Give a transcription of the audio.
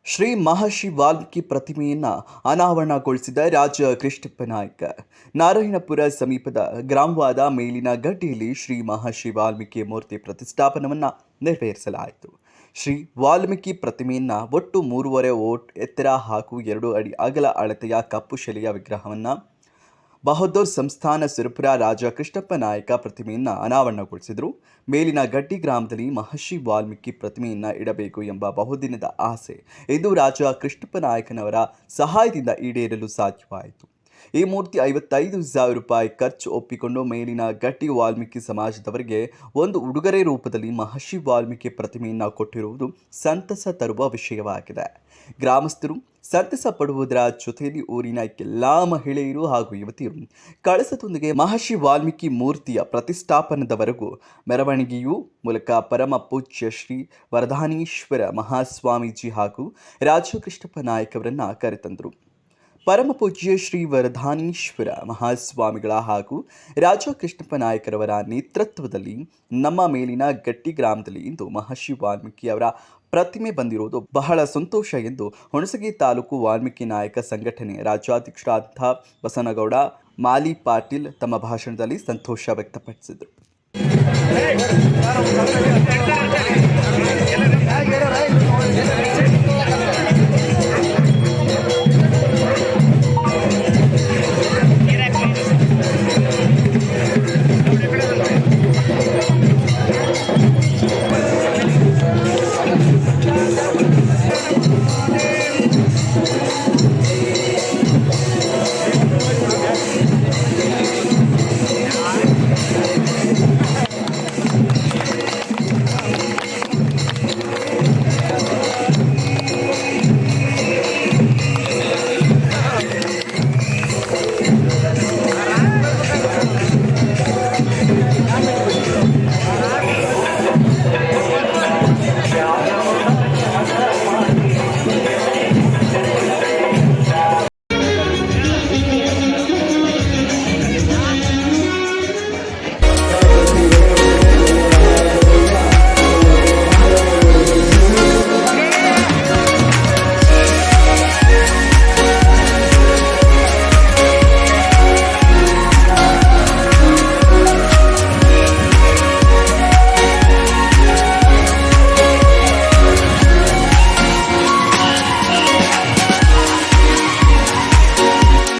ಶ್ರೀ ಮಹರ್ಷಿ ವಾಲ್ಮೀಕಿ ಪ್ರತಿಮೆಯನ್ನು ಅನಾವರಣಗೊಳಿಸಿದ ರಾಜ ಕೃಷ್ಣಪ್ಪ ನಾಯ್ಕ. ನಾರಾಯಣಪುರ ಸಮೀಪದ ಗ್ರಾಮವಾದ ಮೇಲಿನ ಗಡ್ಡೆಯಲ್ಲಿ ಶ್ರೀ ಮಹರ್ಷಿ ವಾಲ್ಮೀಕಿ ಮೂರ್ತಿ ಪ್ರತಿಷ್ಠಾಪನವನ್ನು ನೆರವೇರಿಸಲಾಯಿತು. ಶ್ರೀ ವಾಲ್ಮೀಕಿ ಪ್ರತಿಮೆಯನ್ನು ಒಟ್ಟು 3.5 ಫೂಟ್ ಎತ್ತರ ಹಾಗೂ 2 ಅಡಿ ಅಗಲ ಅಳತೆಯ ಕಪ್ಪು ಶಿಲೆಯ ವಿಗ್ರಹವನ್ನು ಬಹದ್ದೂರ್ ಸಂಸ್ಥಾನ ಸುರಪುರ ರಾಜ ಕೃಷ್ಣಪ್ಪ ನಾಯಕ ಪ್ರತಿಮೆಯನ್ನು ಅನಾವರಣಗೊಳಿಸಿದರು. ಮೇಲಿನ ಗಡ್ಡಿ ಗ್ರಾಮದಲ್ಲಿ ಮಹರ್ಷಿ ವಾಲ್ಮೀಕಿ ಪ್ರತಿಮೆಯನ್ನು ಇಡಬೇಕು ಎಂಬ ಬಹುದಿನದ ಆಸೆ ಇಂದು ರಾಜ ಕೃಷ್ಣಪ್ಪ ನಾಯಕನವರ ಸಹಾಯದಿಂದ ಈಡೇರಲು ಸಾಧ್ಯವಾಯಿತು. ಈ ಮೂರ್ತಿ 55,000 ರೂಪಾಯಿ ಖರ್ಚು ಒಪ್ಪಿಕೊಂಡು ಮೇಲಿನ ಗಡ್ಡಿ ವಾಲ್ಮೀಕಿ ಸಮಾಜದವರಿಗೆ ಒಂದು ಉಡುಗೊರೆ ರೂಪದಲ್ಲಿ ಮಹರ್ಷಿ ವಾಲ್ಮೀಕಿ ಪ್ರತಿಮೆಯನ್ನು ಕೊಟ್ಟಿರುವುದು ಸಂತಸ ತರುವ ವಿಷಯವಾಗಿದೆ. ಗ್ರಾಮಸ್ಥರು ಸಂತಸ ಪಡುವುದರ ಜೊತೆಯಲ್ಲಿ ಊರಿನ ಎಲ್ಲ ಮಹಿಳೆಯರು ಹಾಗೂ ಯುವತಿಯರು ಕಳಸದೊಂದಿಗೆ ಮಹರ್ಷಿ ವಾಲ್ಮೀಕಿ ಮೂರ್ತಿಯ ಪ್ರತಿಷ್ಠಾಪನದವರೆಗೂ ಮೆರವಣಿಗೆಯು ಮೂಲಕ ಪರಮ ಪೂಜ್ಯ ಶ್ರೀ ವರದಾನೀಶ್ವರ ಮಹಾಸ್ವಾಮೀಜಿ ಹಾಗೂ ರಾಜ ಕೃಷ್ಣಪ್ಪ ನಾಯಕವರನ್ನು ಕರೆತಂದರು. ಪರಮ ಪೂಜ್ಯ ಶ್ರೀ ವರದಾನೀಶ್ವರ ಮಹಾಸ್ವಾಮಿಗಳ ಹಾಗೂ ರಾಜ ಕೃಷ್ಣಪ್ಪ ನಾಯಕರವರ ನೇತೃತ್ವದಲ್ಲಿ ನಮ್ಮ ಮೇಲಿನ ಗಟ್ಟಿ ಗ್ರಾಮದಲ್ಲಿ ಇಂದು ಮಹರ್ಷಿ ವಾಲ್ಮೀಕಿ ಅವರ ಪ್ರತಿಮೆ ಬಂದಿರುವುದು ಬಹಳ ಸಂತೋಷ ಎಂದು ಹುಣಸಗಿ ತಾಲೂಕು ವಾಲ್ಮೀಕಿ ನಾಯಕ ಸಂಘಟನೆ ರಾಜ್ಯಾಧ್ಯಕ್ಷರಾದ ಬಸನಗೌಡ ಮಾಲಿ ಪಾಟೀಲ್ ತಮ್ಮ ಭಾಷಣದಲ್ಲಿ ಸಂತೋಷ ವ್ಯಕ್ತಪಡಿಸಿದರು.